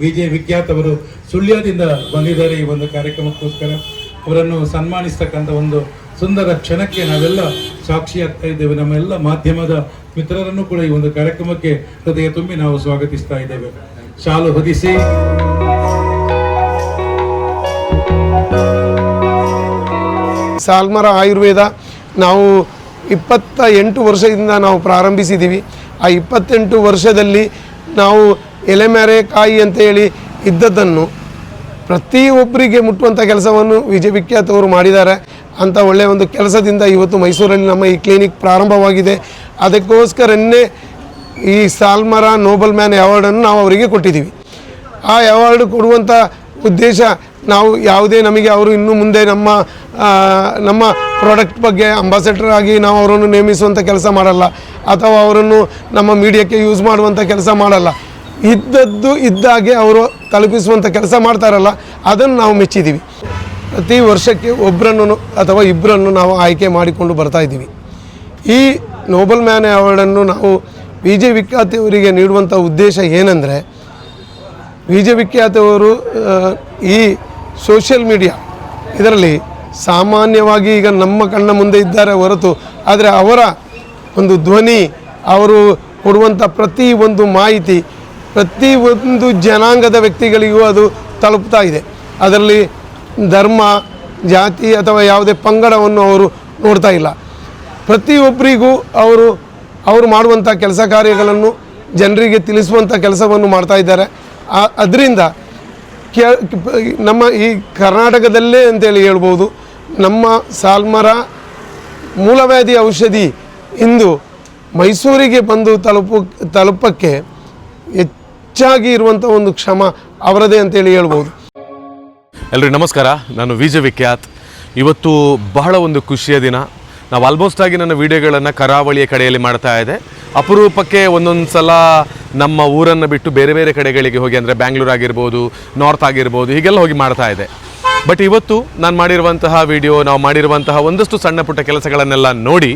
ವಿಜಯ್ ವಿಖ್ಯಾತ್ ಅವರು ಸುಳ್ಯದಿಂದ ಬಂದಿದ್ದಾರೆ ಈ ಒಂದು ಕಾರ್ಯಕ್ರಮಕ್ಕೋಸ್ಕರ. ಅವರನ್ನು ಸನ್ಮಾನಿಸ್ತಕ್ಕಂಥ ಒಂದು ಸುಂದರ ಕ್ಷಣಕ್ಕೆ ನಾವೆಲ್ಲ ಸಾಕ್ಷಿಯಾಗ್ತಾ ಇದ್ದೇವೆ. ನಮ್ಮ ಎಲ್ಲ ಮಾಧ್ಯಮದ ಮಿತ್ರರನ್ನು ಕೂಡ ಈ ಒಂದು ಕಾರ್ಯಕ್ರಮಕ್ಕೆ ಹೃದಯ ತುಂಬಿ ನಾವು ಸ್ವಾಗತಿಸ್ತಾ ಇದ್ದೇವೆ. ಶಾಲು ಹೊದಿಸಿ ಸಾಲ್ಮರ ಆಯುರ್ವೇದ ನಾವು 28 ವರ್ಷದಿಂದ ನಾವು ಪ್ರಾರಂಭಿಸಿದ್ದೀವಿ. ಆ 28 ವರ್ಷದಲ್ಲಿ ನಾವು ಎಲೆಮೆರೆ ಕಾಯಿ ಅಂತೇಳಿ ಇದ್ದದ್ದನ್ನು ಪ್ರತಿಯೊಬ್ಬರಿಗೆ ಮುಟ್ಟುವಂಥ ಕೆಲಸವನ್ನು ವಿಜಯ್ ವಿಖ್ಯಾತ್ ಅವರು ಮಾಡಿದ್ದಾರೆ. ಅಂಥ ಒಳ್ಳೆಯ ಒಂದು ಕೆಲಸದಿಂದ ಇವತ್ತು ಮೈಸೂರಲ್ಲಿ ನಮ್ಮ ಈ ಕ್ಲಿನಿಕ್ ಪ್ರಾರಂಭವಾಗಿದೆ. ಅದಕ್ಕೋಸ್ಕರನೇ ಈ ಸಾಲ್ಮರ ನೋಬಲ್ ಮ್ಯಾನ್ ಅವಾರ್ಡನ್ನು ನಾವು ಅವರಿಗೆ ಕೊಟ್ಟಿದ್ದೀವಿ. ಆ ಅವಾರ್ಡ್ ಕೊಡುವಂಥ ಉದ್ದೇಶ ನಾವು ಯಾವುದೇ ನಮಗೆ ಅವರು ಇನ್ನು ಮುಂದೆ ನಮ್ಮ ಪ್ರಾಡಕ್ಟ್ ಬಗ್ಗೆ ಅಂಬಾಸಡರ್ ಆಗಿ ನಾವು ಅವರನ್ನು ನೇಮಿಸುವಂಥ ಕೆಲಸ ಮಾಡಲ್ಲ, ಅಥವಾ ಅವರನ್ನು ನಮ್ಮ ಮೀಡಿಯಾಕ್ಕೆ ಯೂಸ್ ಮಾಡುವಂಥ ಕೆಲಸ ಮಾಡಲ್ಲ. ಇದ್ದದ್ದು ಇದ್ದಾಗೆ ಅವರು ತಲುಪಿಸುವಂಥ ಕೆಲಸ ಮಾಡ್ತಾರಲ್ಲ, ಅದನ್ನು ನಾವು ಮೆಚ್ಚಿದ್ದೀವಿ. ಪ್ರತಿ ವರ್ಷಕ್ಕೆ ಒಬ್ಬರನ್ನು ಅಥವಾ ಇಬ್ಬರನ್ನು ನಾವು ಆಯ್ಕೆ ಮಾಡಿಕೊಂಡು ಬರ್ತಾಯಿದ್ದೀವಿ. ಈ ನೋಬಲ್ ಮ್ಯಾನ್ ಅವಾರ್ಡನ್ನು ನಾವು ವಿಜಯ್ ವಿಖ್ಯಾತ್ ಅವರಿಗೆ ನೀಡುವಂಥ ಉದ್ದೇಶ ಏನೆಂದರೆ, ವಿಜಯ್ ವಿಖ್ಯಾತ್ ಅವರು ಈ ಸೋಷಿಯಲ್ ಮೀಡಿಯಾ ಇದರಲ್ಲಿ ಸಾಮಾನ್ಯವಾಗಿ ಈಗ ನಮ್ಮ ಕಣ್ಣ ಮುಂದೆ ಇದ್ದಾರೆ ಹೊರತು, ಆದರೆ ಅವರ ಒಂದು ಧ್ವನಿ, ಅವರು ಕೊಡುವಂಥ ಪ್ರತಿ ಒಂದು ಮಾಹಿತಿ ಪ್ರತಿ ಒಂದು ಜನಾಂಗದ ವ್ಯಕ್ತಿಗಳಿಗೂ ಅದು ತಲುಪ್ತಾ ಇದೆ. ಅದರಲ್ಲಿ ಧರ್ಮ, ಜಾತಿ ಅಥವಾ ಯಾವುದೇ ಪಂಗಡವನ್ನು ಅವರು ನೋಡ್ತಾ ಇಲ್ಲ. ಪ್ರತಿಯೊಬ್ಬರಿಗೂ ಅವರು ಮಾಡುವಂಥ ಕೆಲಸ ಕಾರ್ಯಗಳನ್ನು ಜನರಿಗೆ ತಿಳಿಸುವಂಥ ಕೆಲಸವನ್ನು ಮಾಡ್ತಾ ಇದ್ದಾರೆ. ಅದರಿಂದ ನಮ್ಮ ಈ ಕರ್ನಾಟಕದಲ್ಲೇ ಅಂತೇಳಿ ಹೇಳ್ಬೋದು, ನಮ್ಮ ಸಾಲ್ಮರ ಮೂಲವ್ಯಾಧಿ ಔಷಧಿ ಇಂದು ಮೈಸೂರಿಗೆ ಬಂದು ತಲುಪಕ್ಕೆ ಹೆಚ್ಚಾಗಿ ಇರುವಂಥ ಒಂದು ಶ್ರಮ ಅವರದೇ ಅಂತೇಳಿ ಹೇಳ್ಬೋದು. ಎಲ್ರಿಗೂ ನಮಸ್ಕಾರ. ನಾನು ವಿಜಯ್ ವಿಖ್ಯಾತ್. ಇವತ್ತು ಬಹಳ ಒಂದು ಖುಷಿಯ ದಿನ. ನಾವು ಆಲ್ಮೋಸ್ಟ್ ಆಗಿ ನನ್ನ ವೀಡಿಯೋಗಳನ್ನು ಕರಾವಳಿಯ ಕಡೆಯಲ್ಲಿ ಮಾಡ್ತಾ ಇದೆ. ಅಪರೂಪಕ್ಕೆ ಒಂದೊಂದು ಸಲ ನಮ್ಮ ಊರನ್ನು ಬಿಟ್ಟು ಬೇರೆ ಬೇರೆ ಕಡೆಗಳಿಗೆ ಹೋಗಿ, ಅಂದರೆ ಬ್ಯಾಂಗ್ಳೂರು ಆಗಿರ್ಬೋದು, ನಾರ್ತ್ ಆಗಿರ್ಬೋದು, ಹೀಗೆಲ್ಲ ಹೋಗಿ ಮಾಡ್ತಾ ಇದೆ. ಬಟ್ ಇವತ್ತು ನಾನು ಮಾಡಿರುವಂತಹ ವಿಡಿಯೋ, ನಾವು ಮಾಡಿರುವಂತಹ ಒಂದಷ್ಟು ಸಣ್ಣ ಪುಟ್ಟ ಕೆಲಸಗಳನ್ನೆಲ್ಲ ನೋಡಿ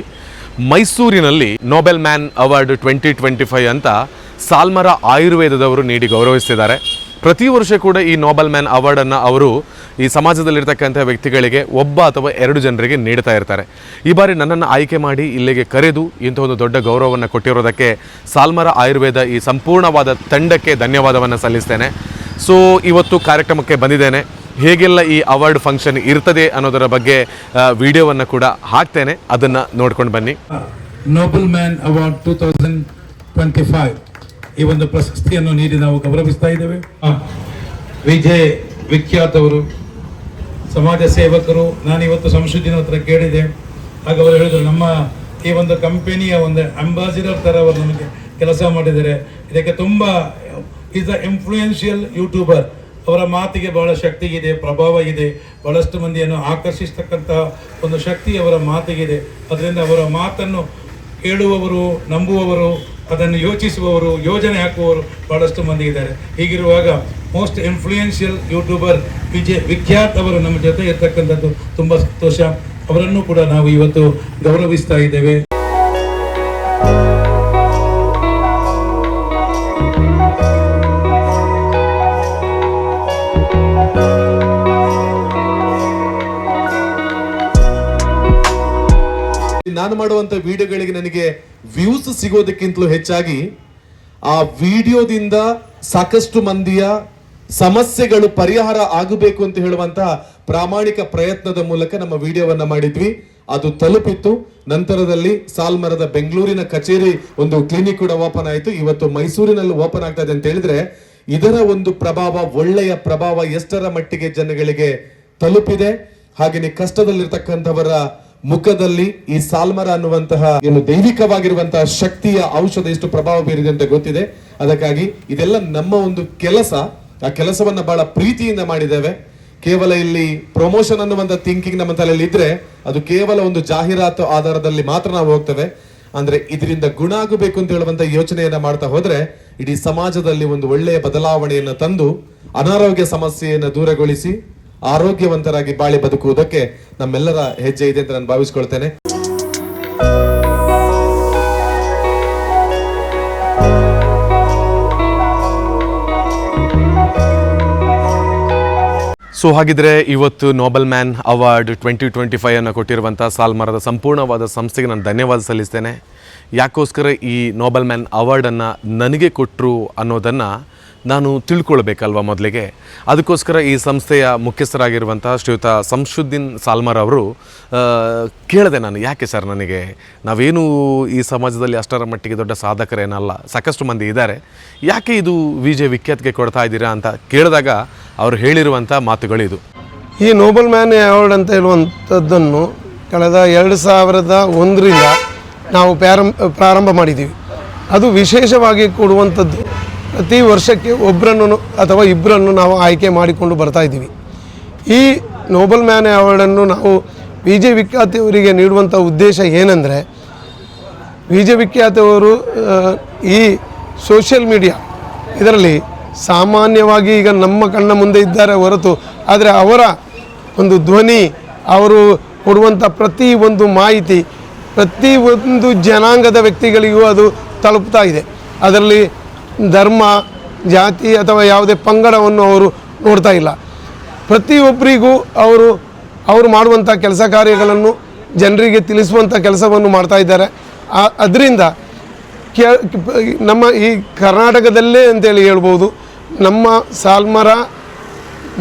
ಮೈಸೂರಿನಲ್ಲಿ ನೋಬೆಲ್ ಮ್ಯಾನ್ ಅವಾರ್ಡ್ 2025 ಅಂತ ಸಾಲ್ಮರ ಆಯುರ್ವೇದದವರು ನೀಡಿ ಗೌರವಿಸ್ತಿದ್ದಾರೆ. ಪ್ರತಿ ವರ್ಷ ಕೂಡ ಈ ನೋಬೆಲ್ ಮ್ಯಾನ್ ಅವಾರ್ಡನ್ನು ಅವರು ಈ ಸಮಾಜದಲ್ಲಿರ್ತಕ್ಕಂಥ ವ್ಯಕ್ತಿಗಳಿಗೆ ಒಬ್ಬ ಅಥವಾ 2 ಜನರಿಗೆ ನೀಡ್ತಾ ಇರ್ತಾರೆ. ಈ ಬಾರಿ ನನ್ನನ್ನು ಆಯ್ಕೆ ಮಾಡಿ ಇಲ್ಲಿಗೆ ಕರೆದು ಇಂಥ ಒಂದು ದೊಡ್ಡ ಗೌರವವನ್ನು ಕೊಟ್ಟಿರೋದಕ್ಕೆ ಸಾಲ್ಮರ ಆಯುರ್ವೇದ ಈ ಸಂಪೂರ್ಣವಾದ ತಂಡಕ್ಕೆ ಧನ್ಯವಾದವನ್ನು ಸಲ್ಲಿಸ್ತೇನೆ. ಸೊ ಇವತ್ತು ಕಾರ್ಯಕ್ರಮಕ್ಕೆ ಬಂದಿದ್ದೇನೆ. ಹೇಗೆಲ್ಲ ಈ ಅವಾರ್ಡ್ ಫಂಕ್ಷನ್ ಇರ್ತದೆ ಅನ್ನೋದರ ಬಗ್ಗೆ ವಿಡಿಯೋವನ್ನು ಕೂಡ ಹಾಕ್ತೇನೆ, ಅದನ್ನು ನೋಡ್ಕೊಂಡು ಬನ್ನಿ. ನೋಬೆಲ್ ಮ್ಯಾನ್ ಅವಾರ್ಡ್ 2025 ಈ ಒಂದು ಪ್ರಶಸ್ತಿಯನ್ನು ನೀಡಿ ನಾವು ಗೌರವಿಸ್ತಾ ಇದ್ದೇವೆ. ವಿಜಯ್ ವಿಖ್ಯಾತ್ ಅವರು ಸಮಾಜ ಸೇವಕರು. ನಾನಿವತ್ತು ಸಂಶುದ್ದಿನ ಹತ್ರ ಕೇಳಿದೆ, ಆಗ ಅವರು ಹೇಳಿದರು, ನಮ್ಮ ಈ ಒಂದು ಕಂಪನಿಯ ಒಂದು ಅಂಬಾಸಿಡರ್ ಥರ ಅವರು ನಮಗೆ ಕೆಲಸ ಮಾಡಿದ್ದಾರೆ. ಇದಕ್ಕೆ ತುಂಬ ಈಸ್ ಅ ಇನ್ಫ್ಲೂಯೆನ್ಷಿಯಲ್ ಯೂಟ್ಯೂಬರ್. ಅವರ ಮಾತಿಗೆ ಬಹಳ ಶಕ್ತಿ ಇದೆ, ಪ್ರಭಾವ ಇದೆ, ಬಹಳಷ್ಟು ಮಂದಿಯನ್ನು ಆಕರ್ಷಿಸ್ತಕ್ಕಂಥ ಒಂದು ಶಕ್ತಿ ಅವರ ಮಾತಿಗಿದೆ. ಅದರಿಂದ ಅವರ ಮಾತನ್ನು ಕೇಳುವವರು, ನಂಬುವವರು, ಅದನ್ನು ಯೋಚಿಸುವವರು, ಯೋಜನೆ ಹಾಕುವವರು ಬಹಳಷ್ಟು ಮಂದಿ ಇದ್ದಾರೆ. ಹೀಗಿರುವಾಗ most influential YouTuber Vijay Vikhyath ಅವರು ನಮ್ಮ ಜೊತೆ ಇರ್ತಕ್ಕಂಥದ್ದು ತುಂಬ ಸಂತೋಷ. ಅವರನ್ನು ಕೂಡ ನಾವು ಇವತ್ತು ಗೌರವಿಸ್ತಾ ಇದ್ದೇವೆ. ನಾನು ಮಾಡುವಂಥ ವಿಡಿಯೋಗಳಿಗೆ ನನಗೆ ವ್ಯೂಸ್ ಸಿಗೋದಕ್ಕಿಂತಲೂ ಹೆಚ್ಚಾಗಿ ಆ ವಿಡಿಯೋದಿಂದ ಸಾಕಷ್ಟು ಮಂದಿಯ ಸಮಸ್ಯೆಗಳು ಪರಿಹಾರ ಆಗಬೇಕು ಅಂತ ಹೇಳುವಂತಹ ಪ್ರಾಮಾಣಿಕ ಪ್ರಯತ್ನದ ಮೂಲಕ ನಮ್ಮ ವಿಡಿಯೋವನ್ನ ಮಾಡಿದ್ವಿ. ಅದು ತಲುಪಿತ್ತು. ನಂತರದಲ್ಲಿ ಸಾಲ್ಮರದ ಬೆಂಗಳೂರಿನ ಕಚೇರಿ ಒಂದು ಕ್ಲಿನಿಕ್ ಕೂಡ ಓಪನ್ ಆಯಿತು. ಇವತ್ತು ಮೈಸೂರಿನಲ್ಲಿ ಓಪನ್ ಆಗ್ತಾ ಇದೆ ಅಂತ ಹೇಳಿದ್ರೆ ಇದರ ಒಂದು ಪ್ರಭಾವ, ಒಳ್ಳೆಯ ಪ್ರಭಾವ ಎಷ್ಟರ ಮಟ್ಟಿಗೆ ಜನಗಳಿಗೆ ತಲುಪಿದೆ. ಹಾಗೆಯೇ ಕಷ್ಟದಲ್ಲಿರ್ತಕ್ಕಂಥವರ ಮುಖದಲ್ಲಿ ಈ ಸಾಲ್ಮರ ಅನ್ನುವಂತಹ ಏನು ದೈವಿಕವಾಗಿರುವಂತಹ ಶಕ್ತಿಯ ಔಷಧ ಎಷ್ಟು ಪ್ರಭಾವ ಬೀರಿದೆ ಅಂತ ಗೊತ್ತಿದೆ. ಅದಕ್ಕಾಗಿ ಇದೆಲ್ಲ ನಮ್ಮ ಒಂದು ಕೆಲಸ. ಆ ಕೆಲಸವನ್ನ ಬಹಳ ಪ್ರೀತಿಯಿಂದ ಮಾಡಿದ್ದೇವೆ. ಕೇವಲ ಇಲ್ಲಿ ಪ್ರಮೋಷನ್ ಅನ್ನುವಂಥ ಥಿಂಕಿಂಗ್ ನಮ್ಮ ತಲೆಯಲ್ಲಿ ಇದ್ರೆ ಅದು ಕೇವಲ ಒಂದು ಜಾಹೀರಾತು ಆಧಾರದಲ್ಲಿ ಮಾತ್ರ ನಾವು ಹೋಗ್ತೇವೆ. ಅಂದ್ರೆ ಇದರಿಂದ ಗುಣ ಆಗಬೇಕು ಅಂತ ಹೇಳುವಂತ ಯೋಚನೆಯನ್ನ ಮಾಡ್ತಾ ಹೋದ್ರೆ ಇಡೀ ಸಮಾಜದಲ್ಲಿ ಒಂದು ಒಳ್ಳೆಯ ಬದಲಾವಣೆಯನ್ನು ತಂದು ಅನಾರೋಗ್ಯ ಸಮಸ್ಯೆಯನ್ನು ದೂರಗೊಳಿಸಿ ಆರೋಗ್ಯವಂತರಾಗಿ ಬಾಳಿ ಬದುಕುವುದಕ್ಕೆ ನಮ್ಮೆಲ್ಲರ ಹೆಜ್ಜೆ ಇದೆ ಅಂತ ನಾನು ಭಾವಿಸ್ಕೊಳ್ತೇನೆ. ಸೊ ಹಾಗಿದ್ರೆ ಇವತ್ತು ನೋಬೆಲ್ ಮ್ಯಾನ್ ಅವಾರ್ಡ್ 2025 ಅನ್ನು ಕೊಟ್ಟಿರುವಂಥ ಸಾಲ್ಮರದ ಸಂಪೂರ್ಣವಾದ ಸಂಸ್ಥೆಗೆ ನಾನು ಧನ್ಯವಾದ ಸಲ್ಲಿಸ್ತೇನೆ. ಯಾಕೋಸ್ಕರ ಈ ನೋಬೆಲ್ ಮ್ಯಾನ್ ಅವಾರ್ಡನ್ನು ನನಗೆ ಕೊಟ್ಟರು ಅನ್ನೋದನ್ನು ನಾನು ತಿಳ್ಕೊಳ್ಬೇಕಲ್ವ ಮೊದಲಿಗೆ. ಅದಕ್ಕೋಸ್ಕರ ಈ ಸಂಸ್ಥೆಯ ಮುಖ್ಯಸ್ಥರಾಗಿರುವಂಥ ಶ್ರೀಯುತ ಸಂಶುದ್ದೀನ್ ಸಾಲ್ಮರ್ ಅವರು ಕೇಳಿದೆ ನಾನು, ಯಾಕೆ ಸರ್ ನನಗೆ, ನಾವೇನು ಈ ಸಮಾಜದಲ್ಲಿ ಅಷ್ಟರ ಮಟ್ಟಿಗೆ ದೊಡ್ಡ ಸಾಧಕರೇನಲ್ಲ, ಸಾಕಷ್ಟು ಮಂದಿ ಇದ್ದಾರೆ, ಯಾಕೆ ಇದು ವಿಜೆ ವಿಖ್ಯಾತಿಗೆ ಕೊಡ್ತಾ ಇದ್ದೀರಾ ಅಂತ ಕೇಳಿದಾಗ ಅವರು ಹೇಳಿರುವಂಥ ಮಾತುಗಳಿದು. ಈ ನೋಬೆಲ್ ಮ್ಯಾನ್ ಅವಾರ್ಡ್ ಅಂತ ಹೇಳುವಂಥದ್ದನ್ನು ಕಳೆದ 2001ರಿಂದ ನಾವು ಪ್ರಾರಂಭ ಮಾಡಿದ್ದೀವಿ. ಅದು ವಿಶೇಷವಾಗಿ ಕೊಡುವಂಥದ್ದು ಪ್ರತಿ ವರ್ಷಕ್ಕೆ ಒಬ್ಬರನ್ನು ಅಥವಾ ಇಬ್ಬರನ್ನು ನಾವು ಆಯ್ಕೆ ಮಾಡಿಕೊಂಡು ಬರ್ತಾ ಇದ್ದೀವಿ. ಈ ನೋಬೆಲ್ ಮ್ಯಾನ್ ಅವಾರ್ಡನ್ನು ನಾವು ವಿಜೆ ವಿಖ್ಯಾತಿಯವರಿಗೆ ನೀಡುವಂಥ ಉದ್ದೇಶ ಏನೆಂದರೆ, ವಿಜೆ ವಿಖ್ಯಾತಿಯವರು ಈ ಸೋಷಿಯಲ್ ಮೀಡಿಯಾ ಇದರಲ್ಲಿ ಸಾಮಾನ್ಯವಾಗಿ ಈಗ ನಮ್ಮ ಕಣ್ಣ ಮುಂದೆ ಇದ್ದಾರೆ ಹೊರತು, ಆದರೆ ಅವರ ಒಂದು ಧ್ವನಿ, ಅವರು ಕೊಡುವಂಥ ಪ್ರತಿ ಒಂದು ಮಾಹಿತಿ ಪ್ರತಿ ಒಂದು ಜನಾಂಗದ ವ್ಯಕ್ತಿಗಳಿಗೂ ಅದು ತಲುಪ್ತಾ ಇದೆ. ಅದರಲ್ಲಿ ಧರ್ಮ, ಜಾತಿ ಅಥವಾ ಯಾವುದೇ ಪಂಗಡವನ್ನು ಅವರು ನೋಡ್ತಾ ಇಲ್ಲ. ಪ್ರತಿಯೊಬ್ಬರಿಗೂ ಅವರು ಮಾಡುವಂಥ ಕೆಲಸ ಕಾರ್ಯಗಳನ್ನು ಜನರಿಗೆ ತಿಳಿಸುವಂಥ ಕೆಲಸವನ್ನು ಮಾಡ್ತಾ ಇದ್ದಾರೆ. ಅದರಿಂದ ನಮ್ಮ ಈ ಕರ್ನಾಟಕದಲ್ಲೇ ಅಂತೇಳಿ ಹೇಳ್ಬೋದು, ನಮ್ಮ ಸಾಲ್ಮರ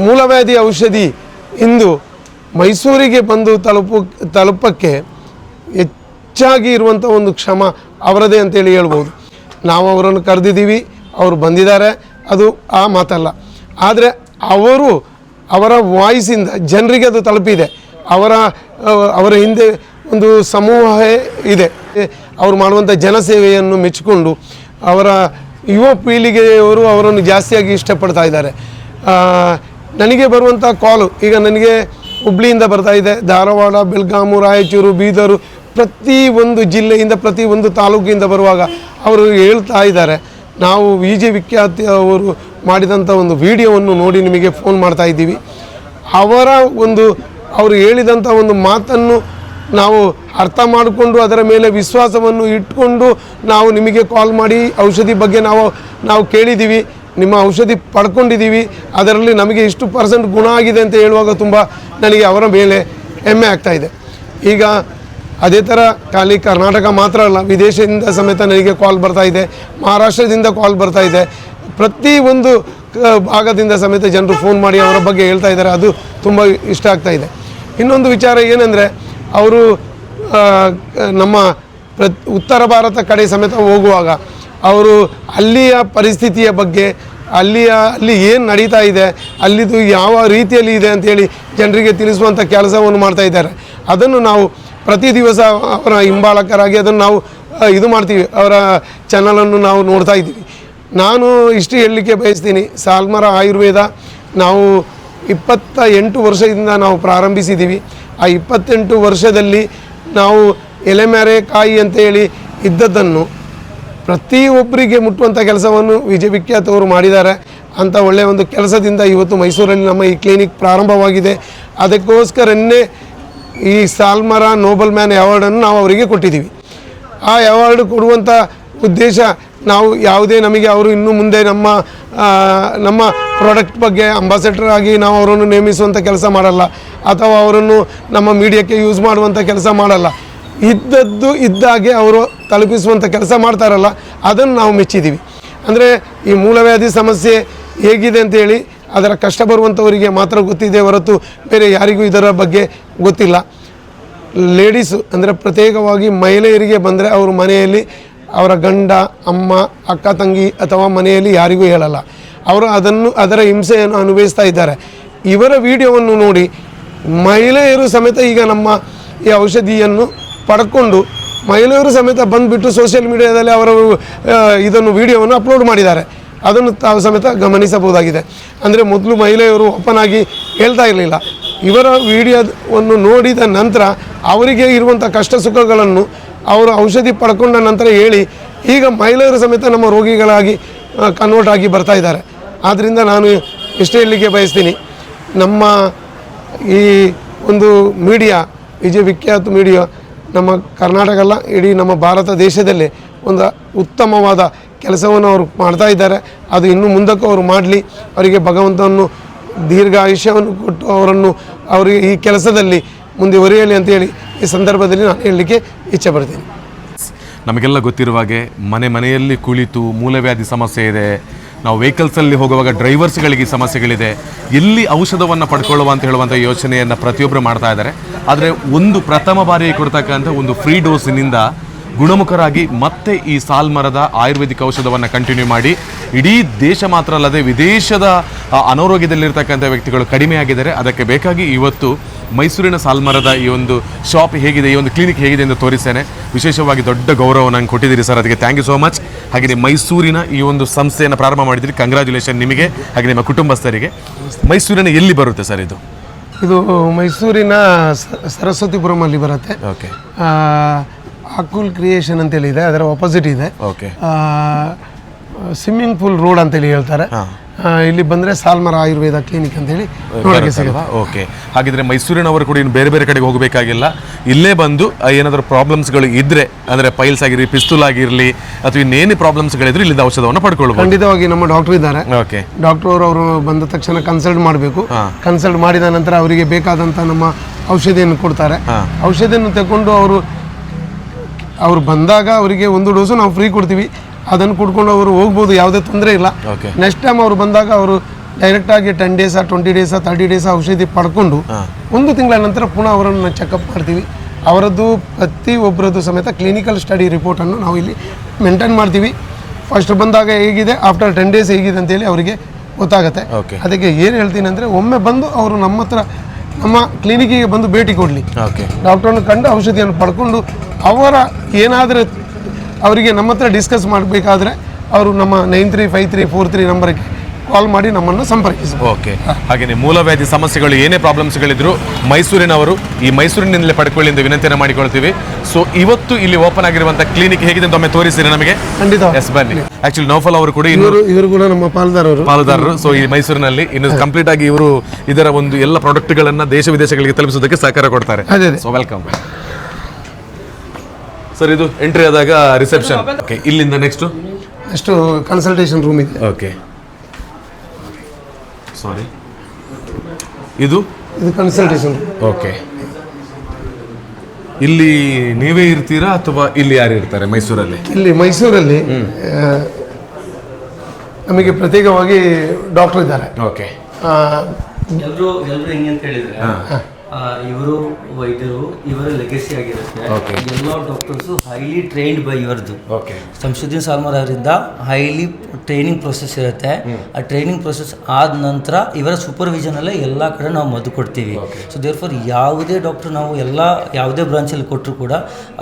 ಮೂಲವ್ಯಾಧಿ ಔಷಧಿ ಇಂದು ಮೈಸೂರಿಗೆ ಬಂದು ತಲುಪಕ್ಕೆ ಹೆಚ್ಚಾಗಿ ಇರುವಂಥ ಒಂದು ಶ್ರಮ ಅವರದೇ ಅಂತೇಳಿ ಹೇಳ್ಬೋದು. ನಾವು ಅವರನ್ನು ಕರೆದಿದ್ದೀವಿ, ಅವರು ಬಂದಿದ್ದಾರೆ, ಅದು ಆ ಮಾತಲ್ಲ. ಆದರೆ ಅವರ ವಾಯ್ಸಿಂದ ಜನರಿಗೆ ಅದು ತಲುಪಿದೆ. ಅವರ ಹಿಂದೆ ಒಂದು ಸಮೂಹವೇ ಇದೆ. ಅವರು ಮಾಡುವಂಥ ಜನಸೇವೆಯನ್ನು ಮೆಚ್ಚಿಕೊಂಡು ಅವರ ಯುವ ಪೀಳಿಗೆಯವರು ಅವರನ್ನು ಜಾಸ್ತಿಯಾಗಿ ಇಷ್ಟಪಡ್ತಾ ಇದ್ದಾರೆ. ನನಗೆ ಬರುವಂಥ ಕಾಲು ಈಗ ನನಗೆ ಹುಬ್ಳಿಯಿಂದ ಬರ್ತಾ ಇದೆ, ಧಾರವಾಡ, ಬೆಳಗಾವಿ, ರಾಯಚೂರು, ಬೀದರು, ಪ್ರತಿ ಒಂದು ಜಿಲ್ಲೆಯಿಂದ ಪ್ರತಿ ಒಂದು ತಾಲೂಕಿಂದ ಬರುವಾಗ ಅವರು ಹೇಳ್ತಾ ಇದ್ದಾರೆ, ನಾವು ವಿಜೆ ವಿಖ್ಯಾತಿ ಅವರು ಮಾಡಿದಂಥ ಒಂದು ವಿಡಿಯೋವನ್ನು ನೋಡಿ ನಿಮಗೆ ಫೋನ್ ಮಾಡ್ತಾ ಇದ್ದೀವಿ. ಅವರು ಹೇಳಿದಂಥ ಒಂದು ಮಾತನ್ನು ನಾವು ಅರ್ಥ ಮಾಡಿಕೊಂಡು ಅದರ ಮೇಲೆ ವಿಶ್ವಾಸವನ್ನು ಇಟ್ಕೊಂಡು ನಾವು ನಿಮಗೆ ಕಾಲ್ ಮಾಡಿ ಔಷಧಿ ಬಗ್ಗೆ ನಾವು ಕೇಳಿದ್ದೀವಿ, ನಿಮ್ಮ ಔಷಧಿ ಪಡ್ಕೊಂಡಿದ್ದೀವಿ, ಅದರಲ್ಲಿ ನಮಗೆ ಇಷ್ಟು % ಗುಣ ಆಗಿದೆ ಅಂತ ಹೇಳುವಾಗ ತುಂಬ ನನಗೆ ಅವರ ಮೇಲೆ ಹೆಮ್ಮೆ ಆಗ್ತಾಯಿದೆ. ಈಗ ಅದೇ ಥರ ಖಾಲಿ ಕರ್ನಾಟಕ ಮಾತ್ರ ಅಲ್ಲ, ವಿದೇಶದಿಂದ ಸಮೇತ ನನಗೆ ಕಾಲ್ ಬರ್ತಾಯಿದೆ, ಮಹಾರಾಷ್ಟ್ರದಿಂದ ಕಾಲ್ ಬರ್ತಾಯಿದೆ, ಪ್ರತಿ ಒಂದು ಭಾಗದಿಂದ ಸಮೇತ ಜನರು ಫೋನ್ ಮಾಡಿ ಅವರ ಬಗ್ಗೆ ಹೇಳ್ತಾ ಇದ್ದಾರೆ. ಅದು ತುಂಬ ಇಷ್ಟ ಆಗ್ತಾಯಿದೆ. ಇನ್ನೊಂದು ವಿಚಾರ ಏನಂದರೆ, ಅವರು ನಮ್ಮ ಉತ್ತರ ಭಾರತ ಕಡೆ ಸಮೇತ ಹೋಗುವಾಗ ಅವರು ಅಲ್ಲಿಯ ಪರಿಸ್ಥಿತಿಯ ಬಗ್ಗೆ, ಅಲ್ಲಿ ಏನು ನಡೀತಾ ಇದೆ, ಅಲ್ಲಿದು ಯಾವ ರೀತಿಯಲ್ಲಿ ಇದೆ ಅಂಥೇಳಿ ಜನರಿಗೆ ತಿಳಿಸುವಂಥ ಕೆಲಸವನ್ನು ಮಾಡ್ತಾ ಇದ್ದಾರೆ. ಅದನ್ನು ನಾವು ಪ್ರತಿ ದಿವಸ ಅವರ ಹಿಂಬಾಲಕರಾಗಿ ಅದನ್ನು ನಾವು ಇದು ಮಾಡ್ತೀವಿ, ಅವರ ಚಾನಲನ್ನು ನಾವು ನೋಡ್ತಾ ಇದ್ದೀವಿ. ನಾನು ಇಷ್ಟು ಹೇಳಲಿಕ್ಕೆ ಬಯಸ್ತೀನಿ, ಸಾಲ್ಮರ ಆಯುರ್ವೇದ ನಾವು 28 ವರ್ಷದಿಂದ ನಾವು ಪ್ರಾರಂಭಿಸಿದ್ದೀವಿ. ಆ 28 ವರ್ಷದಲ್ಲಿ ನಾವು ಎಲೆಮೆರೆ ಕಾಯಿ ಅಂತೇಳಿ ಇದ್ದದ್ದನ್ನು ಪ್ರತಿಯೊಬ್ಬರಿಗೆ ಮುಟ್ಟುವಂಥ ಕೆಲಸವನ್ನು ವಿಜೆ ವಿಖ್ಯಾತವರು ಮಾಡಿದ್ದಾರೆ. ಅಂಥ ಒಳ್ಳೆಯ ಒಂದು ಕೆಲಸದಿಂದ ಇವತ್ತು ಮೈಸೂರಲ್ಲಿ ನಮ್ಮ ಈ ಕ್ಲಿನಿಕ್ ಪ್ರಾರಂಭವಾಗಿದೆ. ಅದಕ್ಕೋಸ್ಕರನೇ ಈ ಸಾಲ್ಮರ ನೋಬೆಲ್ ಮ್ಯಾನ್ ಅವಾರ್ಡನ್ನು ನಾವು ಅವರಿಗೆ ಕೊಟ್ಟಿದ್ದೀವಿ. ಆ ಅವಾರ್ಡ್ ಕೊಡುವಂಥ ಉದ್ದೇಶ, ನಾವು ಯಾವುದೇ ನಮಗೆ ಅವರು ಇನ್ನು ಮುಂದೆ ನಮ್ಮ ಪ್ರಾಡಕ್ಟ್ ಬಗ್ಗೆ ಅಂಬಾಸೆಡರ್ ಆಗಿ ನಾವು ಅವರನ್ನು ನೇಮಿಸುವಂಥ ಕೆಲಸ ಮಾಡಲ್ಲ, ಅಥವಾ ಅವರನ್ನು ನಮ್ಮ ಮೀಡಿಯಾಕ್ಕೆ ಯೂಸ್ ಮಾಡುವಂಥ ಕೆಲಸ ಮಾಡಲ್ಲ. ಇದ್ದದ್ದು ಇದ್ದಾಗೆ ಅವರು ತಲುಪಿಸುವಂಥ ಕೆಲಸ ಮಾಡ್ತಾರಲ್ಲ, ಅದನ್ನು ನಾವು ಮೆಚ್ಚಿದ್ದೀವಿ. ಅಂದರೆ ಈ ಮೂಲವ್ಯಾಧಿ ಸಮಸ್ಯೆ ಹೇಗಿದೆ ಅಂತೇಳಿ ಅದರ ಕಷ್ಟ ಬರುವಂಥವರಿಗೆ ಮಾತ್ರ ಗೊತ್ತಿದೆ ಹೊರತು ಬೇರೆ ಯಾರಿಗೂ ಇದರ ಬಗ್ಗೆ ಗೊತ್ತಿಲ್ಲ. ಲೇಡೀಸು ಅಂದರೆ ಪ್ರತ್ಯೇಕವಾಗಿ ಮಹಿಳೆಯರಿಗೆ ಬಂದರೆ ಅವರು ಮನೆಯಲ್ಲಿ ಅವರ ಗಂಡ, ಅಮ್ಮ, ಅಕ್ಕ, ತಂಗಿ ಅಥವಾ ಮನೆಯಲ್ಲಿ ಯಾರಿಗೂ ಹೇಳಲ್ಲ. ಅವರು ಅದರ ಹಿಂಸೆಯನ್ನು ಅನುಭವಿಸ್ತಾ ಇದ್ದಾರೆ. ಇವರ ವಿಡಿಯೋವನ್ನು ನೋಡಿ ಮಹಿಳೆಯರು ಸಮೇತ ಈಗ ನಮ್ಮ ಈ ಔಷಧಿಯನ್ನು ಪಡ್ಕೊಂಡು ಮಹಿಳೆಯರು ಸಮೇತ ಬಂದುಬಿಟ್ಟು ಸೋಷಿಯಲ್ ಮೀಡಿಯಾದಲ್ಲಿ ಅವರ ಇದನ್ನು ವಿಡಿಯೋವನ್ನು ಅಪ್ಲೋಡ್ ಮಾಡಿದ್ದಾರೆ. ಅದನ್ನು ತಾವು ಸಮೇತ ಗಮನಿಸಬಹುದಾಗಿದೆ. ಅಂದರೆ ಮೊದಲು ಮಹಿಳೆಯರು ಓಪನ್ ಆಗಿ ಹೇಳ್ತಾ ಇರಲಿಲ್ಲ. ಇವರ ವಿಡಿಯೋವನ್ನು ನೋಡಿದ ನಂತರ ಅವರಿಗೆ ಇರುವಂಥ ಕಷ್ಟ ಸುಖಗಳನ್ನು ಅವರು ಔಷಧಿ ಪಡ್ಕೊಂಡ ನಂತರ ಹೇಳಿ ಈಗ ಮಹಿಳೆಯರು ಸಮೇತ ನಮ್ಮ ರೋಗಿಗಳಾಗಿ ಕನ್ವರ್ಟ್ ಆಗಿ ಬರ್ತಾ ಇದ್ದಾರೆ. ಆದ್ದರಿಂದ ನಾನು ಇಷ್ಟೇ ಹೇಳಲಿಕ್ಕೆ ಬಯಸ್ತೀನಿ, ನಮ್ಮ ಈ ಒಂದು ಮೀಡಿಯಾ, ವಿಜೆ ವಿಖ್ಯಾತ ಮೀಡಿಯಾ ನಮ್ಮ ಕರ್ನಾಟಕ ಅಲ್ಲ, ಇಡೀ ನಮ್ಮ ಭಾರತ ದೇಶದಲ್ಲೇ ಒಂದು ಉತ್ತಮವಾದ ಕೆಲಸವನ್ನು ಅವರು ಮಾಡ್ತಾ ಇದ್ದಾರೆ. ಅದು ಇನ್ನು ಮುಂದಕ್ಕೂ ಅವರು ಮಾಡಲಿ, ಅವರಿಗೆ ಭಗವಂತನನ್ನು ದೀರ್ಘಾಯುಷ್ಯವನ್ನು ಕೊಟ್ಟು ಅವರನ್ನು ಅವರಿಗೆ ಈ ಕೆಲಸದಲ್ಲಿ ಮುಂದುವರಿಯಲಿ ಅಂತೇಳಿ ಈ ಸಂದರ್ಭದಲ್ಲಿ ನಾನು ಹೇಳಲಿಕ್ಕೆ ಇಚ್ಛೆ ಪಡ್ತೀನಿ. ನಮಗೆಲ್ಲ ಗೊತ್ತಿರುವ ಹಾಗೆ ಮನೆಯಲ್ಲಿ ಕುಳಿತು ಮೂಲವ್ಯಾಧಿ ಸಮಸ್ಯೆ ಇದೆ, ನಾವು ವೆಹಿಕಲ್ಸಲ್ಲಿ ಹೋಗುವಾಗ ಡ್ರೈವರ್ಸ್ಗಳಿಗೆ ಈ ಸಮಸ್ಯೆಗಳಿದೆ, ಎಲ್ಲಿ ಔಷಧವನ್ನು ಪಡ್ಕೊಳ್ಳುವ ಅಂತ ಹೇಳುವಂಥ ಯೋಚನೆಯನ್ನು ಪ್ರತಿಯೊಬ್ಬರು ಮಾಡ್ತಾ ಇದ್ದಾರೆ. ಆದರೆ ಒಂದು ಪ್ರಥಮ ಬಾರಿಗೆ ಕೊಡ್ತಕ್ಕಂಥ ಒಂದು ಫ್ರೀ ಡೋಸಿನಿಂದ ಗುಣಮುಖರಾಗಿ ಮತ್ತೆ ಈ ಸಾಲ್ಮರದ ಆಯುರ್ವೇದಿಕ್ ಔಷಧವನ್ನು ಕಂಟಿನ್ಯೂ ಮಾಡಿ ಇಡೀ ದೇಶ ಮಾತ್ರ ಅಲ್ಲದೆ ವಿದೇಶದ ಅನಾರೋಗ್ಯದಲ್ಲಿರ್ತಕ್ಕಂಥ ವ್ಯಕ್ತಿಗಳು ಕಡಿಮೆ ಆಗಿದ್ದಾರೆ. ಅದಕ್ಕೆ ಬೇಕಾಗಿ ಇವತ್ತು ಮೈಸೂರಿನ ಸಾಲ್ಮರದ ಈ ಒಂದು ಶಾಪ್ ಹೇಗಿದೆ, ಈ ಒಂದು ಕ್ಲಿನಿಕ್ ಹೇಗಿದೆ ಎಂದು ತೋರಿಸ್ತೇನೆ. ವಿಶೇಷವಾಗಿ ದೊಡ್ಡ ಗೌರವ ನಂಗೆ ಕೊಟ್ಟಿದ್ದೀರಿ ಸರ್, ಅದಕ್ಕೆ ಥ್ಯಾಂಕ್ ಯು ಸೋ ಮಚ್. ಹಾಗೆ ಮೈಸೂರಿನ ಈ ಒಂದು ಸಂಸ್ಥೆಯನ್ನು ಪ್ರಾರಂಭ ಮಾಡಿದ್ದೀರಿ, ಕಂಗ್ರ್ಯಾಚುಲೇಷನ್ ನಿಮಗೆ ಹಾಗೆ ನಿಮ್ಮ ಕುಟುಂಬಸ್ಥರಿಗೆ. ಮೈಸೂರಿನ ಎಲ್ಲಿ ಬರುತ್ತೆ ಸರ್ ಇದು? ಇದು ಮೈಸೂರಿನ ಸರಸ್ವತಿಪುರಮಲ್ಲಿ ಬರುತ್ತೆ. ಓಕೆ. ಅಕುಲ್ ಕ್ರಿಯೇಷನ್ ಅಂತೇಳಿ ಇದೆ, ಅದರ ಆಪೋಸಿಟ್ ಇದೆ. ಓಕೆ. ಸ್ವಿಮ್ಮಿಂಗ್ ಪೂಲ್ ರೋಡ್ ಅಂತೇಳಿ ಹೇಳ್ತಾರೆ. ಇಲ್ಲಿ ಬಂದರೆ ಸಾಲ್ಮರ ಆಯುರ್ವೇದ ಕ್ಲಿನಿಕ್ ಅಂತೇಳಿ ನೋಡೋಕ್ಕೆ ಸಿಗುತ್ತೆ. ಓಕೆ. ಹಾಗಿದ್ರೆ ಮೈಸೂರಿನವರು ಕೂಡ ಇನ್ನು ಬೇರೆ ಬೇರೆ ಕಡೆಗೆ ಹೋಗಬೇಕಾಗಿಲ್ಲ, ಇಲ್ಲೇ ಬಂದು ಏನಾದರೂ ಪ್ರಾಬ್ಲಮ್ಸ್ಗಳು ಇದ್ದರೆ, ಅಂದರೆ ಪೈಲ್ಸ್ ಆಗಿರಲಿ, ಪಿಸ್ತೂಲ್ ಆಗಿರಲಿ, ಅಥವಾ ಇನ್ನೇನು ಪ್ರಾಬ್ಲಮ್ಸ್ಗಳಿದ್ರೆ ಇಲ್ಲಿಂದ ಔಷಧವನ್ನು ಪಡ್ಕೊಳ್ಬೋದು. ಖಂಡಿತವಾಗಿ ನಮ್ಮ ಡಾಕ್ಟರ್ ಇದ್ದಾರೆ. ಓಕೆ. ಡಾಕ್ಟರ್ ಅವರು ಬಂದ ತಕ್ಷಣ ಕನ್ಸಲ್ಟ್ ಮಾಡಬೇಕು. ಕನ್ಸಲ್ಟ್ ಮಾಡಿದ ನಂತರ ಅವರಿಗೆ ಬೇಕಾದಂಥ ನಮ್ಮ ಔಷಧಿಯನ್ನು ಕೊಡ್ತಾರೆ. ಔಷಧಿಯನ್ನು ತಗೊಂಡು ಅವರು ಬಂದಾಗ ಅವರಿಗೆ ಒಂದು ಡೋಸು ನಾವು ಫ್ರೀ ಕೊಡ್ತೀವಿ, ಅದನ್ನು ಕುಡ್ಕೊಂಡು ಅವರು ಹೋಗ್ಬೋದು, ಯಾವುದೇ ತೊಂದರೆ ಇಲ್ಲ. ನೆಕ್ಸ್ಟ್ ಟೈಮ್ ಅವರು ಬಂದಾಗ ಅವರು ಡೈರೆಕ್ಟಾಗಿ 10 ಡೇಸ 20 ಡೇಸ 30 ಡೇಸ ಔಷಧಿ ಪಡ್ಕೊಂಡು 1 ತಿಂಗಳ ನಂತರ ಪುನಃ ಅವರನ್ನು ಚೆಕಪ್ ಮಾಡ್ತೀವಿ. ಅವರದ್ದು ಪ್ರತಿಯೊಬ್ಬರದ್ದು ಸಮೇತ ಕ್ಲಿನಿಕಲ್ ಸ್ಟಡಿ ರಿಪೋರ್ಟನ್ನು ನಾವು ಇಲ್ಲಿ ಮೇಂಟೈನ್ ಮಾಡ್ತೀವಿ. ಫಸ್ಟ್ ಬಂದಾಗ ಹೇಗಿದೆ, ಆಫ್ಟರ್ 10 ಡೇಸ್ ಹೇಗಿದೆ ಅಂತೇಳಿ ಅವರಿಗೆ ಗೊತ್ತಾಗುತ್ತೆ. ಅದಕ್ಕೆ ಏನು ಹೇಳ್ತೀನಿ ಅಂದರೆ, ಒಮ್ಮೆ ಬಂದು ಅವರು ನಮ್ಮ ಕ್ಲಿನಿಕ್ಕಿಗೆ ಬಂದು ಭೇಟಿ ಕೊಡಲಿ, ಡಾಕ್ಟ್ರನ್ನು ಕಂಡು ಔಷಧಿಯನ್ನು ಪಡ್ಕೊಂಡು ಅವರ ಏನಾದರೂ ಅವರಿಗೆ ನಮ್ಮ ಹತ್ರ ಡಿಸ್ಕಸ್ ಮಾಡಬೇಕಾದ್ರೆ ಅವರು ನಮ್ಮ 935343 ನಂಬರ್ಗೆ ಕಾಲ್ ಮಾಡಿ ನಮ್ಮನ್ನು ಸಂಪರ್ಕಿಸಬಹುದು. ಓಕೆ. ಹಾಗೆಯೇ ಮೂಲವ್ಯಾಧಿ ಸಮಸ್ಯೆಗಳು ಏನೇ ಪ್ರಾಬ್ಲಮ್ಸ್ಗಳಿದ್ರು ಮೈಸೂರಿನವರು ಈ ಮೈಸೂರಿನಿಂದಲೇ ಪಡ್ಕೊಳ್ಳಿ ಎಂದು ವಿನಂತಿಯನ್ನು ಮಾಡಿಕೊಳ್ತೀವಿ. ಸೊ ಇವತ್ತು ಇಲ್ಲಿ ಓಪನ್ ಆಗಿರುವಂಥ ಕ್ಲಿನಿಕ್ ಹೇಗಿದೆ ಅಂತ ಒಮ್ಮೆ ತೋರಿಸಿರಿ ನಮಗೆ. ಖಂಡಿತ. ಎಸ್, ಬನ್ನಿ. ಆಕ್ಚುಲಿ ನೌಫಲ್ ಅವರು ಕೂಡ ಇವರು ಕೂಡ ನಮ್ಮ ಪಾಲುದಾರರು. ಸೊ ಈ ಮೈಸೂರಿನಲ್ಲಿ ಇನ್ನು ಕಂಪ್ಲೀಟ್ ಆಗಿ ಇವರು ಇದರ ಒಂದು ಎಲ್ಲ ಪ್ರಾಡಕ್ಟ್ಗಳನ್ನು ದೇಶ ವಿದೇಶಗಳಿಗೆ ತಲುಪಿಸೋದಕ್ಕೆ ಸಹಕಾರ ಕೊಡ್ತಾರೆ. So welcome sir. ಇದು ಎಂಟ್ರಿ ಆದಾಗ ರಿಸೆಪ್ಷನ್. ಓಕೆ. ಇಲ್ಲಿಂದ ನೆಕ್ಸ್ಟ್ ಕನ್ಸಲ್ಟೇಷನ್ ರೂಮ್ ಇದೆ. ಓಕೆ. ಸಾರಿ, ಇದು ಕನ್ಸಲ್ಟೇಷನ್. ಓಕೆ. ಇಲ್ಲಿ ನೀವೇ ಇರ್ತೀರಾ ಅಥವಾ ಇಲ್ಲಿ ಯಾರು ಇರ್ತಾರೆ ಮೈಸೂರಲ್ಲಿ? ಇಲ್ಲಿ ಮೈಸೂರಲ್ಲಿ ನಮಗೆ ಪ್ರತ್ಯೇಕವಾಗಿ ಡಾಕ್ಟರ್ ಇದ್ದಾರೆ. ಓಕೆ. ಎಲ್ಲರೂ ಹೆಂಗೆ ಅಂತ ಹೇಳಿದ್ರೆ, ಇವರು ವೈದ್ಯರು, ಇವರ ಲೆಗಸಿ ಆಗಿರುತ್ತೆ. ಎಲ್ಲ ಡಾಕ್ಟರ್ಸು ಹೈಲಿ ಟ್ರೈನ್ಡ್ ಬೈ ಇವರದು. ಶಂಶುದ್ದೀನ್ ಸಾಲ್ಮರ್ ಅವರಿಂದ ಹೈಲಿ ಟ್ರೈನಿಂಗ್ ಪ್ರೊಸೆಸ್ ಇರುತ್ತೆ. ಆ ಟ್ರೈನಿಂಗ್ ಪ್ರೊಸೆಸ್ ಆದ ನಂತರ ಇವರ ಸೂಪರ್ವಿಷನಲ್ಲೇ ಎಲ್ಲ ಕಡೆ ನಾವು ಮದ್ದು ಕೊಡ್ತೀವಿ. ಸೊ ದೇರ್ ಫಾರ್ ಯಾವುದೇ ಡಾಕ್ಟರ್ ನಾವು ಯಾವುದೇ ಬ್ರಾಂಚಲ್ಲಿ ಕೊಟ್ಟರು ಕೂಡ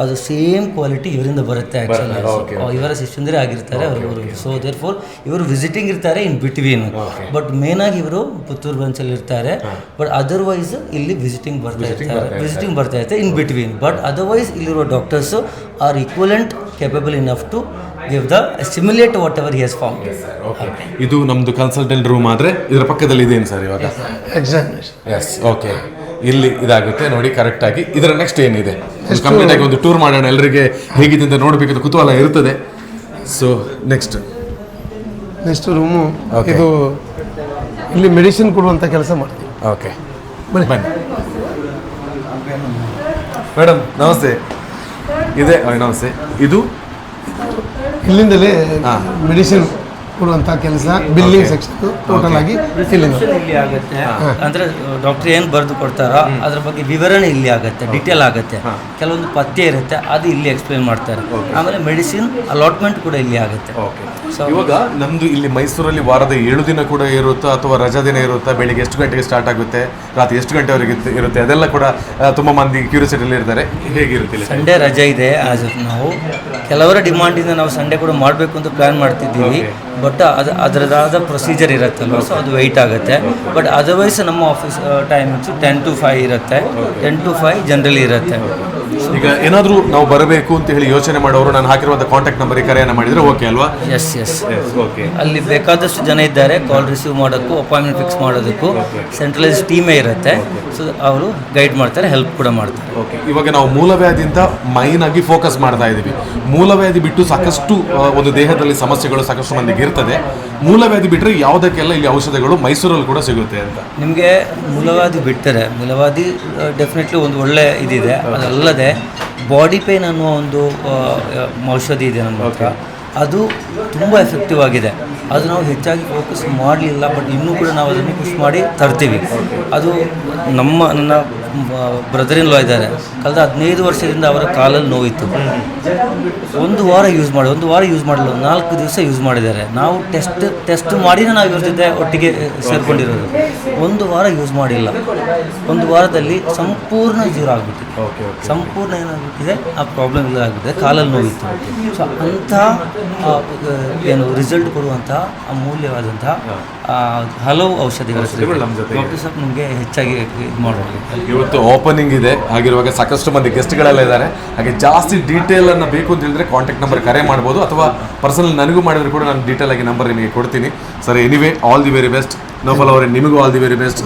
ಅದು ಸೇಮ್ ಕ್ವಾಲಿಟಿ ಇವರಿಂದ ಬರುತ್ತೆ. ಆ್ಯಕ್ಚುಲಿ ಇವರ ಶಿಷ್ಯಂದ್ರೆ ಆಗಿರ್ತಾರೆ ಅವರು. ಸೊ ದೇರ್ ಫಾರ್ ಇವರು ವಿಸಿಟಿಂಗ್ ಇರ್ತಾರೆ ಇನ್ ಬಿಟ್ವೀನ್, ಬಟ್ ಮೇನ್ ಆಗಿ ಇವರು ಪುತ್ತೂರು ಬ್ರಾಂಚಲ್ಲಿ ಇರ್ತಾರೆ. ಬಟ್ ಅದರ್ವೈಸ್ ಇಲ್ಲಿ ವಿಸಿಟಿಂಗ್ ಬರ್ತಾ ಇರುತ್ತೆ ಇನ್ ಬಿಟ್ವೀನ್. ಬಟ್ ಅದರ್ವೈಸ್ ಇಲ್ಲಿರುವ doctors are equivalent capable enough to give the simulate whatever he has found. ಇದು ನಮ್ದು ಕನ್ಸಲ್ಟೆಂಟ್ ರೂಮ್ ಆದ್ರೆ ಇದರ ಪಕ್ಕದಲ್ಲಿ ಇದೇನು ಸರ್ ಇವಾಗ? ಎಕ್ಸಾಮಿನೇಷನ್. ಎಸ್. ಓಕೆ. ಇಲ್ಲಿ ಇದಾಗುತ್ತೆ ನೋಡಿ ಕರೆಕ್ಟ್ ಆಗಿ. ಇದರ ನೆಕ್ಸ್ಟ್ ಏನಿದೆ ಕಂಪ್ಲೀಟ್ ಆಗಿ ಒಂದು ಟೂರ್ ಮಾಡೋಣ, ಎಲ್ಲರಿಗೆ ಹೇಗಿದೆ ಅಂತ ನೋಡಬೇಕಿದ್ದು ಕುತೂಹಲ ಇರ್ತದೆ. ಸೊ ನೆಕ್ಸ್ಟ್ ರೂಮು ಇದು, ಇಲ್ಲಿ ಮೆಡಿಸಿನ್ ಕೊಡುವಂಥ ಕೆಲಸ ಮಾಡ್ತೀವಿ. ಓಕೆ. ಬನ್ನಿ ಮೇಡಮ್. ನಮಸ್ತೆ. ಇದೆ ನಮಸ್ತೆ. ಇದು ಇಲ್ಲಿಂದಲೇ ಮೆಡಿಸಿನ್ ಕೊಡುವಂಥ ಕೆಲಸ, ಬಿಲ್ಲಿಂಗ್ ಸೆಕ್ಷನ್ ಟೋಟಲ್ ಆಗಿ ಇಲ್ಲಿ ಆಗುತ್ತೆ. ಅಂದ್ರೆ ಡಾಕ್ಟರ್ ಏನು ಬರೆದು ಕೊಡ್ತಾರೋ ಅದ್ರ ಬಗ್ಗೆ ವಿವರಣೆ ಇಲ್ಲಿ ಆಗುತ್ತೆ, ಡಿಟೇಲ್ ಆಗುತ್ತೆ. ಕೆಲವೊಂದು ಪಥ್ಯ ಇರುತ್ತೆ, ಅದು ಇಲ್ಲಿ ಎಕ್ಸ್ಪ್ಲೇನ್ ಮಾಡ್ತಾರೆ. ಆಮೇಲೆ ಮೆಡಿಸಿನ್ ಅಲಾಟ್ಮೆಂಟ್ ಕೂಡ ಇಲ್ಲಿ ಆಗುತ್ತೆ. ಇವಾಗ ನಮ್ದು ಇಲ್ಲಿ ಮೈಸೂರಲ್ಲಿ ವಾರದ 7 ದಿನ ಕೂಡ ಇರುತ್ತಾ ಅಥವಾ ರಜಾ ದಿನ ಇರುತ್ತಾ? ಬೆಳಿಗ್ಗೆ ಎಷ್ಟು ಗಂಟೆಗೆ ಸ್ಟಾರ್ಟ್ ಆಗುತ್ತೆ, ರಾತ್ರಿ ಎಷ್ಟು ಗಂಟೆವರೆಗೆ ಇರುತ್ತೆ? ಅದೆಲ್ಲ ಕೂಡ ತುಂಬ ಮಂದಿ ಕ್ಯೂರಿಯಾಸಿಟಿಯಲ್ಲಿ ಇರ್ತಾರೆ. ಹೇಗಿರುತ್ತೆ? ಸಂಡೇ ರಜೆ ಇದೆ. ನಾವು ಕೆಲವರ ಡಿಮಾಂಡಿಂದ ನಾವು ಸಂಡೇ ಕೂಡ ಮಾಡಬೇಕು ಅಂತ ಪ್ಲ್ಯಾನ್ ಮಾಡ್ತಿದ್ದೀವಿ. ಬಟ್ ಅದರದಾದ ಪ್ರೊಸೀಜರ್ ಇರುತ್ತಲ್ವ, ಸೊ ಅದು ವೆಯ್ಟ್ ಆಗುತ್ತೆ. ಬಟ್ ಅದರ್ವೈಸ್ ನಮ್ಮ ಆಫೀಸ್ ಟೈಮಿಂಗ್ಸು 10 to 5 ಇರುತ್ತೆ. 10 to 5 ಜನರಲಿ ಇರುತ್ತೆ. ಈಗ ಏನಾದರೂ ನಾವು ಬರಬೇಕು ಅಂತ ಹೇಳಿ ಯೋಚನೆ ಮಾಡೋರು ನಾನು ಹಾಕಿರುವಂಥ ಕಾಂಟ್ಯಾಕ್ಟ್ ನಂಬರಿಗೆ ಕರೆಯನ್ನು ಮಾಡಿದರೆ ಓಕೆ ಅಲ್ವಾ? Yes okay. ಅಲ್ಲಿ ಬೇಕಾದಷ್ಟು ಜನ ಇದ್ದಾರೆ ಕಾಲ್ ರಿಸೀವ್ ಮಾಡೋಕ್ಕೂ ಅಪಾಯಿಂಟ್ಮೆಂಟ್ ಫಿಕ್ಸ್ ಮಾಡೋದಕ್ಕೂ ಸೆಂಟ್ರಲೈಸ್ ಟೀಮೇ ಇರುತ್ತೆ. ಸೊ ಅವರು ಗೈಡ್ ಮಾಡ್ತಾರೆ, ಹೆಲ್ಪ್ ಕೂಡ ಮಾಡ್ತಾರೆ. ಓಕೆ. ಇವಾಗ ನಾವು ಮೂಲವ್ಯಾಧಿಯಿಂದ ಮೈನ್ ಆಗಿ ಫೋಕಸ್ ಮಾಡ್ತಾ ಇದ್ದೀವಿ. ಮೂಲವ್ಯಾಧಿ ಬಿಟ್ಟು ಸಾಕಷ್ಟು ಒಂದು ದೇಹದಲ್ಲಿ ಸಮಸ್ಯೆಗಳು ಸಾಕಷ್ಟು ಮಂದಿಗೆ ಇರ್ತದೆ. ಮೂಲವ್ಯಾಧಿ ಬಿಟ್ಟರೆ ಯಾವುದಕ್ಕೆಲ್ಲ ಇಲ್ಲಿ ಔಷಧಿಗಳು ಮೈಸೂರಲ್ಲಿ ಕೂಡ ಸಿಗುತ್ತೆ ಅಂತ? ನಿಮಗೆ ಮೂಲವ್ಯಾಧಿ ಬಿಡ್ತಾರೆ. ಮೂಲವ್ಯಾಧಿ ಡೆಫಿನೆಟ್ಲಿ ಒಂದು ಒಳ್ಳೆ ಇದಿದೆ. ಅದಲ್ಲದೆ ಬಾಡಿ ಪೇನ್ ಅನ್ನುವ ಒಂದು ಔಷಧಿ ಇದೆ ನಮ್ಮ ಹತ್ರ. ಅದು ತುಂಬ ಎಫೆಕ್ಟಿವ್ ಆಗಿದೆ. ಅದು ನಾವು ಹೆಚ್ಚಾಗಿ ಫೋಕಸ್ ಮಾಡಲಿಲ್ಲ, ಬಟ್ ಇನ್ನೂ ಕೂಡ ನಾವು ಅದನ್ನು ಪುಷ್ ಮಾಡಿ ತರ್ತೀವಿ. ಅದು ನನ್ನ ಬ್ರದರ್ ಇನ್ ಲಾ ಇದ್ದಾರೆ, ಕಳೆದ 15 ವರ್ಷದಿಂದ ಅವರ ಕಾಲಲ್ಲಿ ನೋವಿತ್ತು. ಒಂದು ವಾರ ಯೂಸ್ ಮಾಡಲ್ಲ, 4 ದಿವಸ ಯೂಸ್ ಮಾಡಿದ್ದಾರೆ. ನಾವು ಟೆಸ್ಟ್ ಮಾಡಿನೇ ನಾವು ಇವ್ರ ಜೊತೆ ಒಟ್ಟಿಗೆ ಸೇರಿಕೊಂಡಿರೋದು. 1 ವಾರ ಯೂಸ್ ಮಾಡಿಲ್ಲ. 1 ವಾರದಲ್ಲಿ ಸಂಪೂರ್ಣ ಜೀರೋ ಆಗಿಬಿಟ್ಟಿದೆ. ಸಂಪೂರ್ಣ ಏನಾಗ್ಬಿಟ್ಟಿದೆ, ಆ ಪ್ರಾಬ್ಲಮ್ ಇಲ್ಲ ಆಗಿಬಿಟ್ಟಿದೆ, ಕಾಲಲ್ಲಿ ನೋವಿತ್ತು. ಸೊ ಅಂಥ ರಿಸಲ್ಟ್ ಕೊಡುವಂಥ ಅಮೂಲ್ಯವಾದಂಥ ಹಲವು ಔಷಧಿಗಳು ಡಾಕ್ಟರ್ ಸಾಹೇಬ್ ನಿಮಗೆ ಹೆಚ್ಚಾಗಿ ಇದು ಮಾಡೋದು. ಇವತ್ತು ಓಪನಿಂಗ್ ಇದೆ, ಹಾಗಿರುವಾಗ ಸಾಕಷ್ಟು ಮಂದಿ ಗೆಸ್ಟ್ಗಳೆಲ್ಲ ಇದ್ದಾರೆ. ಹಾಗೆ ಜಾಸ್ತಿ ಡೀಟೇಲ್ ಅನ್ನು ಬೇಕು ಅಂತ ಹೇಳಿದ್ರೆ ಕಾಂಟ್ಯಾಕ್ಟ್ ನಂಬರ್ ಕರೆ ಮಾಡ್ಬೋದು, ಅಥವಾ ಪರ್ಸನಲ್ ನನಗೂ ಮಾಡಿದ್ರೆ ಕೂಡ ನಾನು ಡೀಟೇಲ್ ಆಗಿ ನಂಬರ್ ನಿಮಗೆ ಕೊಡ್ತೀನಿ. Sir, anyway all the very best. Nofal ಅವರೇ, ನಿಮಗೂ ಆಲ್ ದಿ ವೆರಿ ಬೆಸ್ಟ್.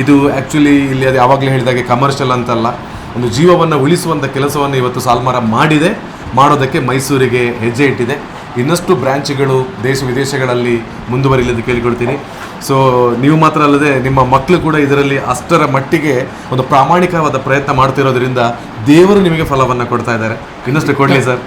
ಇದು ಆ್ಯಕ್ಚುಲಿ ಇಲ್ಲಿ ಅದು ಯಾವಾಗಲೇ ಹೇಳಿದಾಗೆ ಕಮರ್ಷಿಯಲ್ ಅಂತಲ್ಲ, ಒಂದು ಜೀವವನ್ನು ಉಳಿಸುವಂಥ ಕೆಲಸವನ್ನು ಇವತ್ತು ಸಾಲ್ಮರ ಮಾಡೋದಕ್ಕೆ ಮೈಸೂರಿಗೆ ಹೆಜ್ಜೆ ಇಟ್ಟಿದೆ. ಇನ್ನಷ್ಟು ಬ್ರ್ಯಾಂಚ್ಗಳು ದೇಶ ವಿದೇಶಗಳಲ್ಲಿ ಮುಂದುವರಿಲಿದ್ದು ಕೇಳಿಕೊಳ್ತೀನಿ. ಸೊ ನೀವು ಮಾತ್ರ ಅಲ್ಲದೆ ನಿಮ್ಮ ಮಕ್ಕಳು ಕೂಡ ಇದರಲ್ಲಿ ಅಷ್ಟರ ಮಟ್ಟಿಗೆ ಒಂದು ಪ್ರಾಮಾಣಿಕವಾದ ಪ್ರಯತ್ನ ಮಾಡ್ತಿರೋದ್ರಿಂದ ದೇವರು ನಿಮಗೆ ಫಲವನ್ನು ಕೊಡ್ತಾ ಇದ್ದಾರೆ. ಇನ್ನಷ್ಟು ಕೊಡಲಿ sir.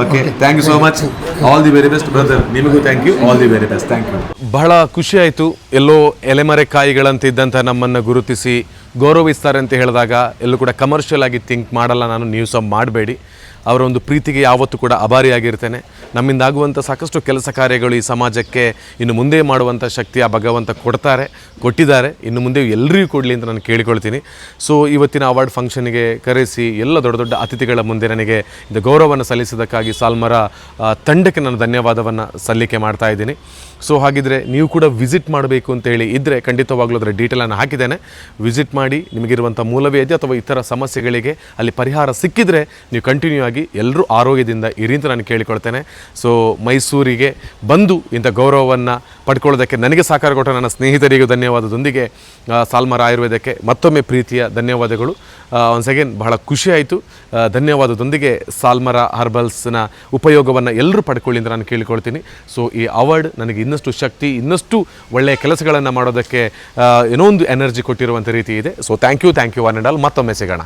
Okay, thank you so much. All the very best brother. ನಿಮಗೂ thank you. All the very best. Thank you. ಬಹಳ ಖುಷಿ ಆಯಿತು. ಎಲ್ಲೋ ಎಲೆಮರೆಕಾಯಿಗಳಂತಿದ್ದಂಥ ನಮ್ಮನ್ನು ಗುರುತಿಸಿ ಗೌರವಿಸ್ತಾರೆ ಅಂತ ಹೇಳಿದಾಗ ಎಲ್ಲೂ ಕೂಡ ಕಮರ್ಷಿಯಲ್ ಆಗಿ ಥಿಂಕ್ ಮಾಡಲ್ಲ ನಾನು, ನೀವು ಸಹ ಮಾಡಬೇಡಿ. ಅವರ ಒಂದು ಪ್ರೀತಿಗೆ ಯಾವತ್ತೂ ಕೂಡ ಅಭಾರಿಯಾಗಿರ್ತೇನೆ. ನಮ್ಮಿಂದ ಆಗುವಂಥ ಸಾಕಷ್ಟು ಕೆಲಸ ಕಾರ್ಯಗಳು ಈ ಸಮಾಜಕ್ಕೆ ಇನ್ನು ಮುಂದೆ ಮಾಡುವಂಥ ಶಕ್ತಿ ಆ ಭಗವಂತ ಕೊಟ್ಟಿದ್ದಾರೆ. ಇನ್ನು ಮುಂದೆ ಎಲ್ಲರಿಗೂ ಕೊಡಲಿ ಅಂತ ನಾನು ಕೇಳಿಕೊಳ್ತೀನಿ. ಸೊ ಇವತ್ತಿನ ಅವಾರ್ಡ್ ಫಂಕ್ಷನ್ಗೆ ಕರೆಸಿ ಎಲ್ಲ ದೊಡ್ಡ ದೊಡ್ಡ ಅತಿಥಿಗಳ ಮುಂದೆ ನನಗೆ ಇದು ಗೌರವವನ್ನು ಸಲ್ಲಿಸಿದ್ದಕ್ಕಾಗಿ ಸಾಲ್ಮರ ತಂಡಕ್ಕೆ ನಾನು ಧನ್ಯವಾದವನ್ನು ಸಲ್ಲಿಕೆ ಮಾಡ್ತಾ ಇದ್ದೀನಿ. ಸೊ ಹಾಗಿದ್ರೆ ನೀವು ಕೂಡ ವಿಸಿಟ್ ಮಾಡಬೇಕು ಅಂತೇಳಿ ಇದ್ದರೆ ಖಂಡಿತವಾಗ್ಲೂ ಅದರ ಡೀಟೇಲನ್ನು ಹಾಕಿದ್ದೇನೆ. ವಿಸಿಟ್ ಮಾಡಿ, ನಿಮಗಿರುವಂಥ ಮೂಲವ್ಯಾಧಿ ಅಥವಾ ಇತರ ಸಮಸ್ಯೆಗಳಿಗೆ ಅಲ್ಲಿ ಪರಿಹಾರ ಸಿಕ್ಕಿದರೆ ನೀವು ಕಂಟಿನ್ಯೂ ಆಗಿ ಎಲ್ಲರೂ ಆರೋಗ್ಯದಿಂದ ಇರಿ ಅಂತ ನಾನು ಕೇಳಿಕೊಳ್ತೇನೆ. ಸೊ ಮೈಸೂರಿಗೆ ಬಂದು ಇಂಥ ಗೌರವವನ್ನು ಪಡ್ಕೊಳ್ಳೋದಕ್ಕೆ ನನಗೆ ಸಹಕಾರ ಕೊಟ್ಟ ನನ್ನ ಸ್ನೇಹಿತರಿಗೂ ಧನ್ಯವಾದದೊಂದಿಗೆ ಸಾಲ್ಮರ ಆಯುರ್ವೇದಕ್ಕೆ ಮತ್ತೊಮ್ಮೆ ಪ್ರೀತಿಯ ಧನ್ಯವಾದಗಳು. ಒನ್ಸ್ ಅಗೇನ್ ಬಹಳ ಖುಷಿ ಆಯಿತು. ಧನ್ಯವಾದದೊಂದಿಗೆ ಸಾಲ್ಮರ ಹರ್ಬಲ್ಸ್ನ ಉಪಯೋಗವನ್ನು ಎಲ್ಲರೂ ಪಡ್ಕೊಳ್ಳಿ ಅಂತ ನಾನು ಕೇಳಿಕೊಳ್ತೀನಿ. ಸೊ ಈ ಅವಾರ್ಡ್ ನನಗೆ ಇನ್ನಷ್ಟು ಶಕ್ತಿ, ಇನ್ನಷ್ಟು ಒಳ್ಳೆಯ ಕೆಲಸಗಳನ್ನು ಮಾಡೋದಕ್ಕೆ ಏನೋ ಒಂದು ಎನರ್ಜಿ ಕೊಟ್ಟಿರುವಂಥ ರೀತಿ ಇದೆ. So thank you one and all. ಮತ್ತೊಮ್ಮೆ ಸಿಗೋಣ.